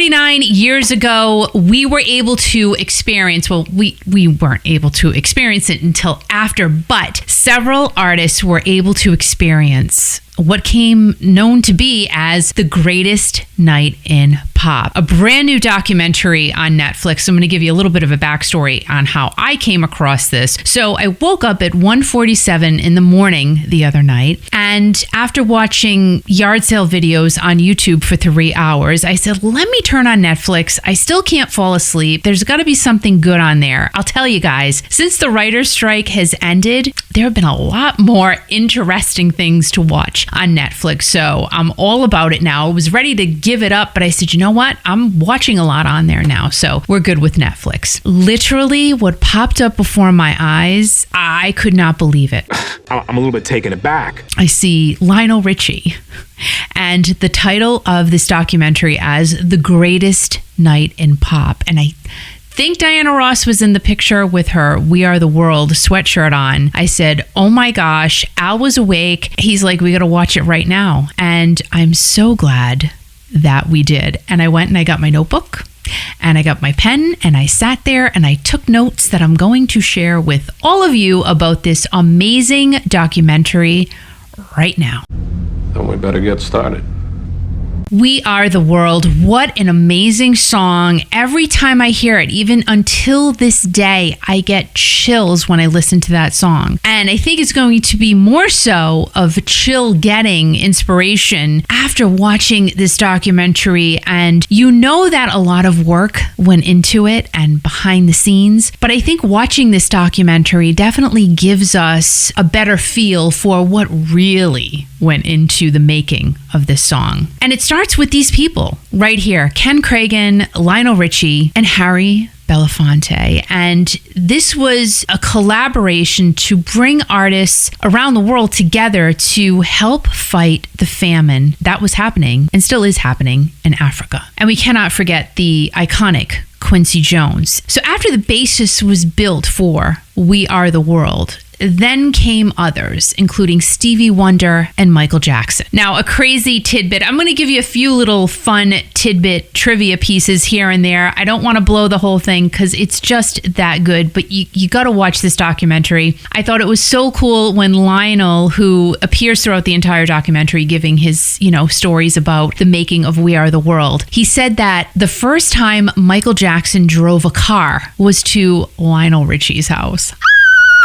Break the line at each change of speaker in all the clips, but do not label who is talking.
49 years ago, we were able to experience, well, we weren't able to experience it until after, but several artists were able to experience what came known to be as the greatest night in pop. A brand new documentary on Netflix. I'm going to give you a little bit of a backstory on how I came across this. So I woke up at 1:47 in the morning the other night, and after watching yard sale videos on YouTube for 3 hours, I said, let me turn on Netflix. I still can't fall asleep. There's got to be something good on there. I'll tell you guys, since the writer's strike has ended, there have been a lot more interesting things to watch on Netflix. So I'm all about it now. I was ready to give it up, but I said, you know what? I'm watching a lot on there now. So we're good with Netflix. Literally what popped up before my eyes, I could not believe it.
I'm a little bit taken aback.
I see Lionel Richie and the title of this documentary as The Greatest Night in Pop. And I think Diana Ross was in the picture with her We Are the World sweatshirt on. I said, oh my gosh, Al was awake. He's like, we got to watch it right now. And I'm so glad that we did. And I went and I got my notebook and I got my pen and I sat there and I took notes that I'm going to share with all of you about this amazing documentary right now.
Then we better get started.
We Are the World. What an amazing song. Every time I hear it, even until this day, I get chills when I listen to that song. And I think it's going to be more so of chill getting inspiration after watching this documentary. And you know that a lot of work went into it and behind the scenes. But I think watching this documentary definitely gives us a better feel for what really went into the making of this song. And it starts with these people right here, Ken Cragen, Lionel Richie, and Harry Belafonte. And this was a collaboration to bring artists around the world together to help fight the famine that was happening and still is happening in Africa. And we cannot forget the iconic Quincy Jones. So after the basis was built for We Are the World, then came others, including Stevie Wonder and Michael Jackson. Now, a crazy tidbit. I'm going to give you a few little fun tidbit trivia pieces here and there. I don't want to blow the whole thing because it's just that good, but you got to watch this documentary. I thought it was so cool when Lionel, who appears throughout the entire documentary giving his, stories about the making of We Are the World, he said that the first time Michael Jackson drove a car was to Lionel Richie's house.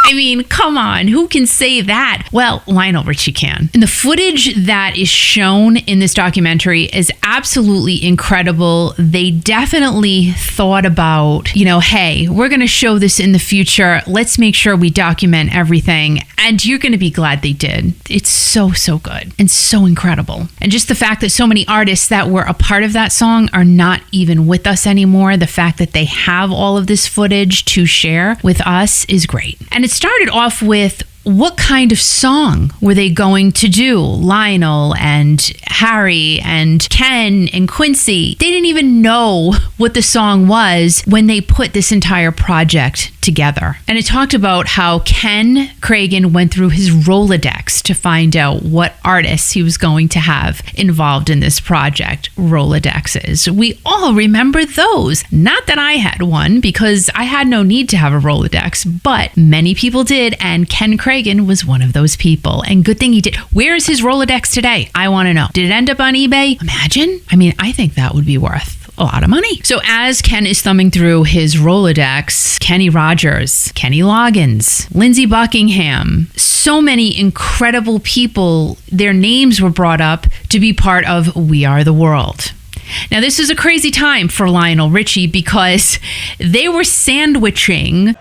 I mean, come on, who can say that? Well, Lionel Richie can. And the footage that is shown in this documentary is absolutely incredible. They definitely thought about, hey, we're going to show this in the future. Let's make sure we document everything. And you're going to be glad they did. It's so, so good and so incredible. And just the fact that so many artists that were a part of that song are not even with us anymore. The fact that they have all of this footage to share with us is great. And it started off with, what kind of song were they going to do? Lionel and Harry and Ken and Quincy, they didn't even know what the song was when they put this entire project together. And it talked about how Ken Cragen went through his Rolodex to find out what artists he was going to have involved in this project. Rolodexes. We all remember those. Not that I had one because I had no need to have a Rolodex, but many people did, and Ken Cragen was one of those people. And good thing he did. Where is his Rolodex today? I want to know. Did it end up on eBay? Imagine. I mean, I think that would be worth a lot of money. So as Ken is thumbing through his Rolodex, Kenny Rogers, Kenny Loggins, Lindsey Buckingham, so many incredible people, their names were brought up to be part of We Are the World. Now, this is a crazy time for Lionel Richie because they were sandwiching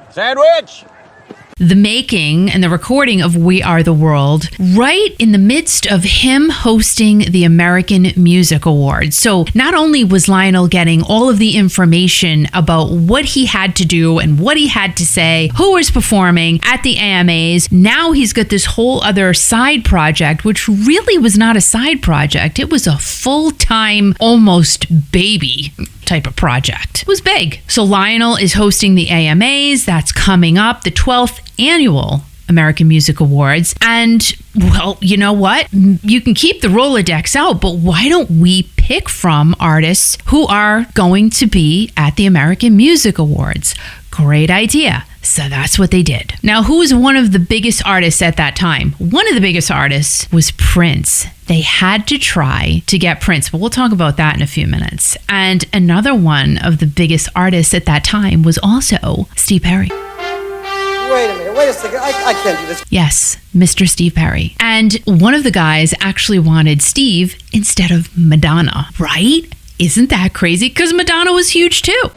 the making and the recording of We Are the World right in the midst of him hosting the American Music Awards. So not only was Lionel getting all of the information about what he had to do and what he had to say, who was performing at the AMAs, now he's got this whole other side project, which really was not a side project. It was a full-time, almost baby type of project. It was big. So Lionel is hosting the AMAs. That's coming up, the 12th annual American Music Awards. And, well, you know what? You can keep the Rolodex out, but why don't we pick from artists who are going to be at the American Music Awards. Great idea. So that's what they did. Now, who was one of the biggest artists at that time? One of the biggest artists was Prince. They had to try to get Prince, but we'll talk about that in a few minutes. And another one of the biggest artists at that time was also Steve Perry.
Wait a minute, wait a second. I can't do this.
Yes, Mr. Steve Perry. And one of the guys actually wanted Steve instead of Madonna, right? Isn't that crazy? Because Madonna was huge too.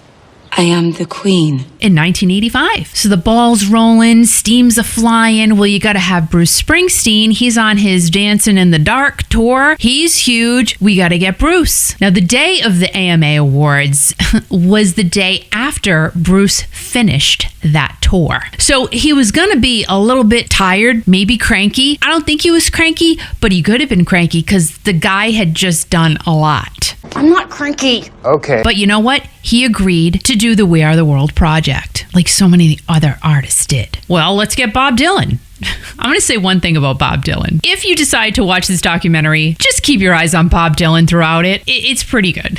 I am the queen.
In 1985. So the ball's rolling, steam's a-flying. Well, you got to have Bruce Springsteen. He's on his Dancing in the Dark tour. He's huge. We got to get Bruce. Now, the day of the AMA Awards was the day after Bruce finished that tour. So he was going to be a little bit tired, maybe cranky. I don't think he was cranky, but he could have been cranky because the guy had just done a lot.
I'm not cranky.
Okay.
But you know what? He agreed to do the We Are the World project, like so many other artists did. Well, let's get Bob Dylan. I'm going to say one thing about Bob Dylan. If you decide to watch this documentary, just keep your eyes on Bob Dylan throughout it. It's pretty good.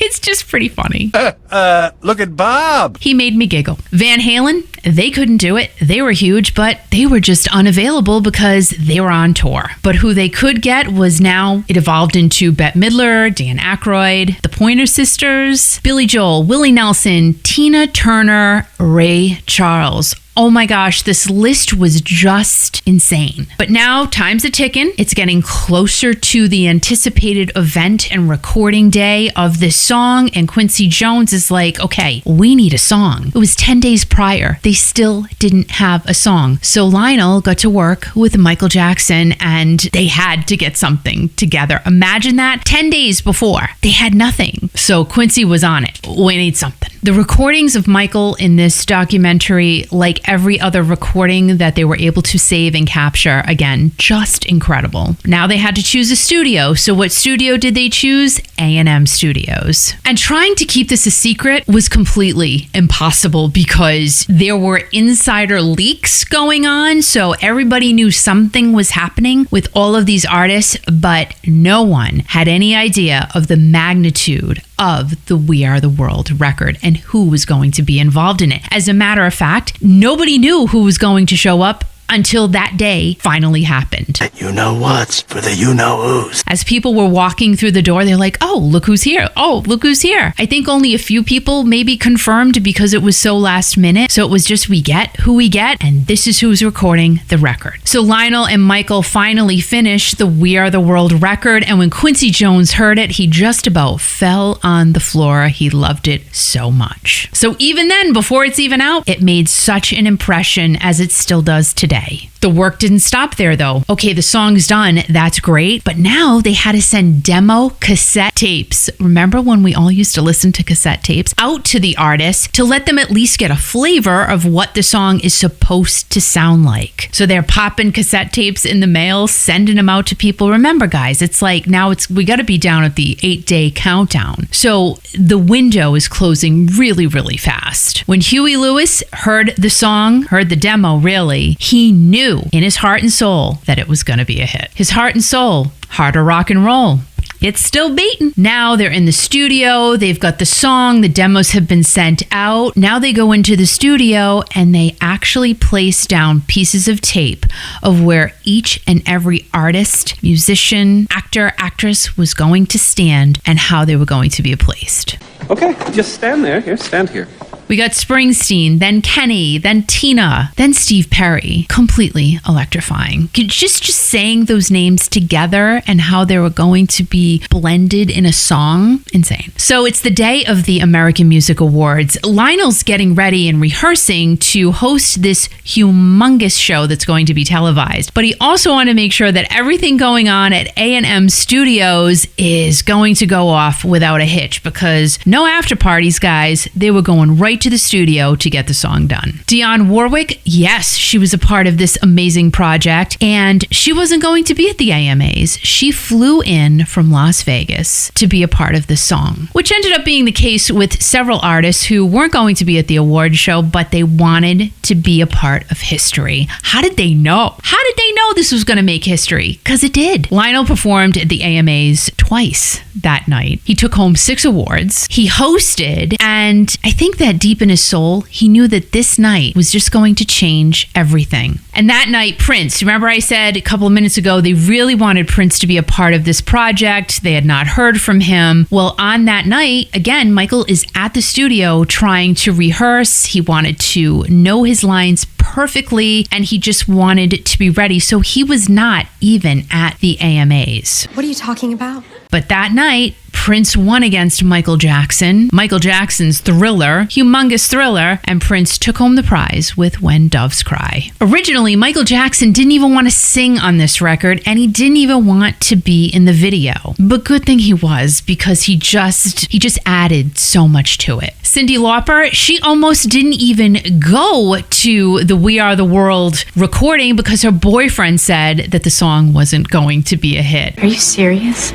It's just pretty funny.
Look at Bob.
He made me giggle. Van Halen, they couldn't do it. They were huge, but they were just unavailable because they were on tour. But who they could get was now, it evolved into Bette Midler, Dan Aykroyd, the Pointer Sisters, Billy Joel, Willie Nelson, Tina Turner, Ray Charles. Oh my gosh, this list was just insane. But now time's a-ticking. It's getting closer to the anticipated event and recording day of this song. And Quincy Jones is like, okay, we need a song. It was 10 days prior. They still didn't have a song. So Lionel got to work with Michael Jackson and they had to get something together. Imagine that. 10 days before, they had nothing. So Quincy was on it. We need something. The recordings of Michael in this documentary, like every other recording that they were able to save and capture, again, just incredible. Now they had to choose a studio. So what studio did they choose? A&M Studios. And trying to keep this a secret was completely impossible because there were insider leaks going on. So everybody knew something was happening with all of these artists, but no one had any idea of the magnitude of the We Are the World record and who was going to be involved in it. As a matter of fact, nobody knew who was going to show up until that day finally happened.
You know what's for the you-know-who's.
As people were walking through the door, they're like, oh, look who's here. Oh, look who's here. I think only a few people maybe confirmed because it was so last minute. So it was just we get who we get, and this is who's recording the record. So Lionel and Michael finally finished the We Are the World record, and when Quincy Jones heard it, he just about fell on the floor. He loved it so much. So even then, before it's even out, it made such an impression as it still does today. The work didn't stop there though. Okay, the song's done, that's great, but now they had to send demo cassette tapes. Remember when we all used to listen to cassette tapes? Out to the artists to let them at least get a flavor of what the song is supposed to sound like. So they're popping cassette tapes in the mail, sending them out to people. Remember guys, it's like now we got to be down at the 8-day countdown. So the window is closing really, really fast. When Huey Lewis heard the song, heard the demo really, he knew in his heart and soul that it was going to be a hit. His heart and soul, harder rock and roll. It's still beating. Now they're in the studio. They've got the song. The demos have been sent out. Now they go into the studio and they actually place down pieces of tape of where each and every artist, musician, actor, actress was going to stand and how they were going to be placed.
Okay, just stand there. Here, stand here.
We got Springsteen, then Kenny, then Tina, then Steve Perry. Completely electrifying. Just saying those names together and how they were going to be blended in a song, insane. So it's the day of the American Music Awards. Lionel's getting ready and rehearsing to host this humongous show that's going to be televised. But he also wanted to make sure that everything going on at A&M Studios is going to go off without a hitch because no after parties, guys. They were going right to the studio to get the song done. Dionne Warwick, yes, she was a part of this amazing project, and she wasn't going to be at the AMAs. She flew in from Las Vegas to be a part of the song, which ended up being the case with several artists who weren't going to be at the award show, but they wanted to be a part of history. How did they know? How did they know this was going to make history? Because it did. Lionel performed at the AMAs twice. that night. He took home 6 awards. He hosted, and I think that deep in his soul, he knew that this night was just going to change everything. And that night, Prince, remember I said a couple of minutes ago, they really wanted Prince to be a part of this project. They had not heard from him. Well, on that night, again, Michael is at the studio trying to rehearse. He wanted to know his lines perfectly, and he just wanted to be ready. So he was not even at the AMAs.
What are you talking about?
But that night, Prince won against Michael Jackson, Michael Jackson's Thriller, humongous Thriller, and Prince took home the prize with When Doves Cry. Originally, Michael Jackson didn't even want to sing on this record, and he didn't even want to be in the video. But good thing he was, because he just added so much to it. Cyndi Lauper, she almost didn't even go to the We Are the World recording because her boyfriend said that the song wasn't going to be a hit.
Are you serious?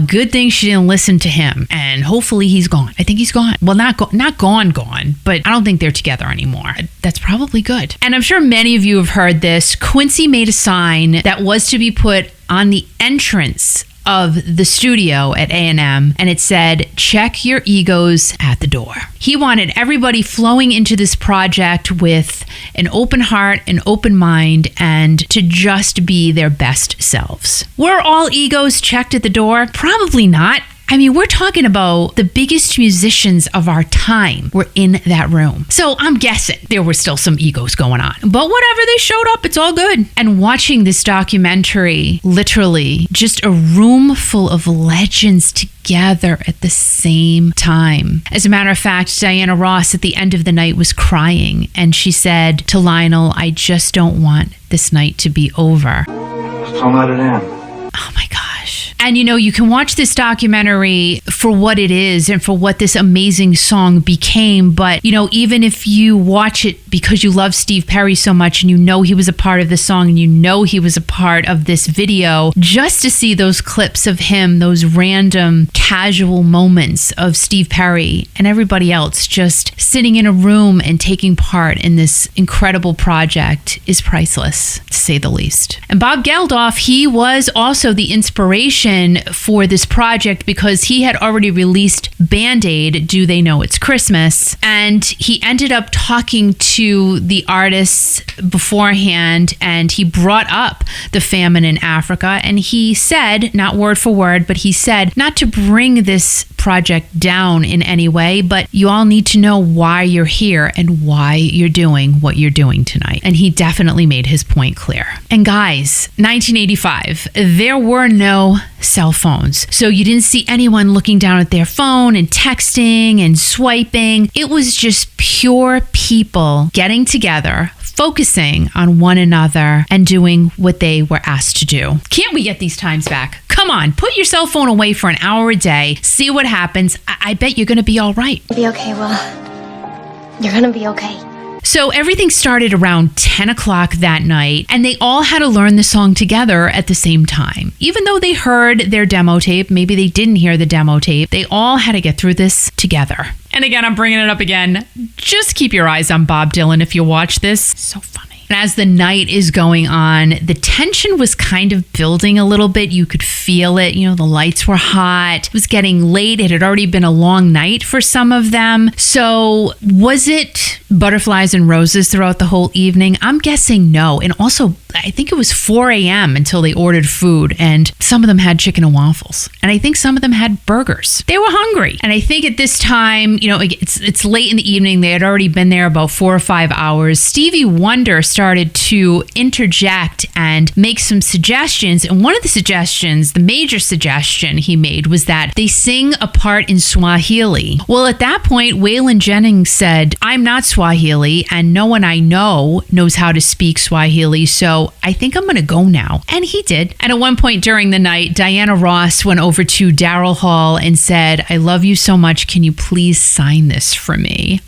Good thing she didn't listen to him, and hopefully he's gone. I think he's gone. Well, not gone, but I don't think they're together anymore. That's probably good. And I'm sure many of you have heard this. Quincy made a sign that was to be put on the entrance of the studio at A&M, and it said, "Check your egos at the door." He wanted everybody flowing into this project with an open heart, an open mind, and to just be their best selves. Were all egos checked at the door? Probably not. I mean, we're talking about the biggest musicians of our time were in that room. So I'm guessing there were still some egos going on. But whatever, they showed up, it's all good. And watching this documentary, literally just a room full of legends together at the same time. As a matter of fact, Diana Ross at the end of the night was crying, and she said to Lionel, "I just don't want this night to be over."
So let it in.
Oh my gosh. And you can watch this documentary for what it is and for what this amazing song became. But, even if you watch it because you love Steve Perry so much and he was a part of this song and he was a part of this video, just to see those clips of him, those random casual moments of Steve Perry and everybody else just sitting in a room and taking part in this incredible project is priceless, to say the least. And Bob Geldof, he was also the inspiration for this project because he had already released Band-Aid, Do They Know It's Christmas? And he ended up talking to the artists beforehand, and he brought up the famine in Africa, and he said, not word for word, but he said not to bring this project down in any way, but you all need to know why you're here and why you're doing what you're doing tonight. And he definitely made his point clear. And guys, 1985, there were no cell phones. So you didn't see anyone looking down at their phone and texting and swiping. It was just pure people getting together, focusing on one another and doing what they were asked to do. Can't we get these times back? Come on, put your cell phone away for an hour a day. See what happens. I bet you're going to be all right.
Be okay, Will. You're gonna be okay.
So everything started around 10 o'clock that night, and they all had to learn the song together at the same time. Even though they heard their demo tape, maybe they didn't hear the demo tape, they all had to get through this together. And again, I'm bringing it up again. Just keep your eyes on Bob Dylan if you watch this. So funny. And as the night is going on, the tension was kind of building a little bit. You could feel it. The lights were hot. It was getting late. It had already been a long night for some of them. So was it butterflies and roses throughout the whole evening? I'm guessing no. And also, I think it was 4 a.m. until they ordered food, and some of them had chicken and waffles. And I think some of them had burgers. They were hungry. And I think at this time, it's late in the evening. They had already been there about 4 or 5 hours. Stevie Wonder started to interject and make some suggestions. And one of the suggestions, the major suggestion he made, was that they sing a part in Swahili. Well, at that point, Waylon Jennings said, "I'm not Swahili, and no one I know knows how to speak Swahili, so I think I'm going to go now." And he did. And at one point during the night, Diana Ross went over to Daryl Hall and said, "I love you so much. Can you please sign this for me?"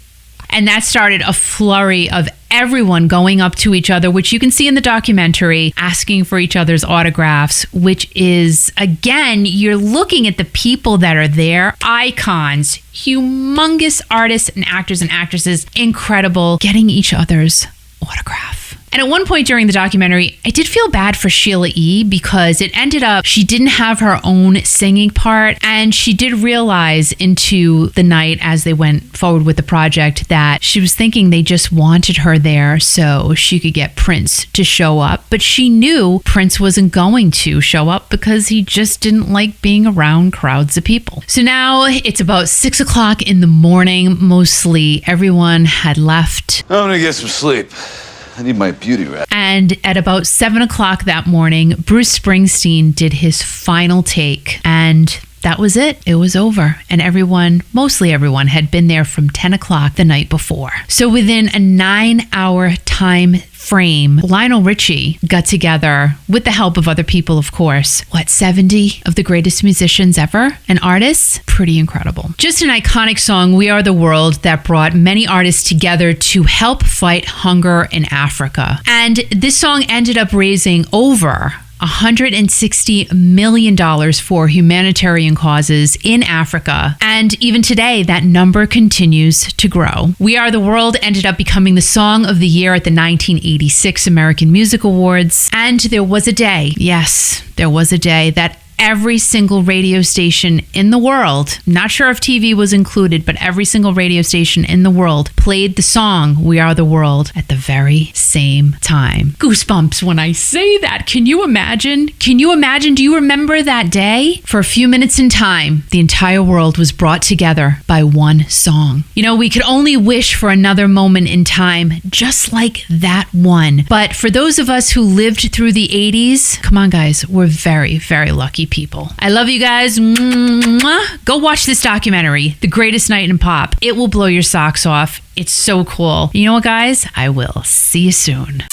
And that started a flurry of everyone going up to each other, which you can see in the documentary, asking for each other's autographs, which is, again, you're looking at the people that are there, icons, humongous artists and actors and actresses, incredible, getting each other's autograph. And at one point during the documentary, I did feel bad for Sheila E. because it ended up she didn't have her own singing part, and she did realize into the night as they went forward with the project that she was thinking they just wanted her there so she could get Prince to show up. But she knew Prince wasn't going to show up because he just didn't like being around crowds of people. So now it's about 6 o'clock in the morning. Mostly everyone had left.
I'm gonna get some sleep. I need my beauty rest.
And at about 7 o'clock that morning, Bruce Springsteen did his final take, and that was it. It was over. And everyone, mostly everyone, had been there from 10 o'clock the night before. So within a 9-hour time frame, Lionel Richie got together with the help of other people, of course. 70 of the greatest musicians ever and artists? Pretty incredible. Just an iconic song, We Are the World, that brought many artists together to help fight hunger in Africa. And this song ended up raising over $160 million for humanitarian causes in Africa. And even today, that number continues to grow. We Are the World ended up becoming the Song of the Year at the 1986 American Music Awards. And there was a day, yes, there was a day that every single radio station in the world, not sure if TV was included, but every single radio station in the world played the song We Are the World at the very same time. Goosebumps when I say that. Can you imagine? Can you imagine? Do you remember that day? For a few minutes in time, the entire world was brought together by one song. You know, we could only wish for another moment in time just like that one. But for those of us who lived through the 80s, come on guys, we're very, very lucky people. I love you guys. Mwah. Go watch this documentary, The Greatest Night in Pop. It will blow your socks off. It's so cool. You know what, guys? I will see you soon.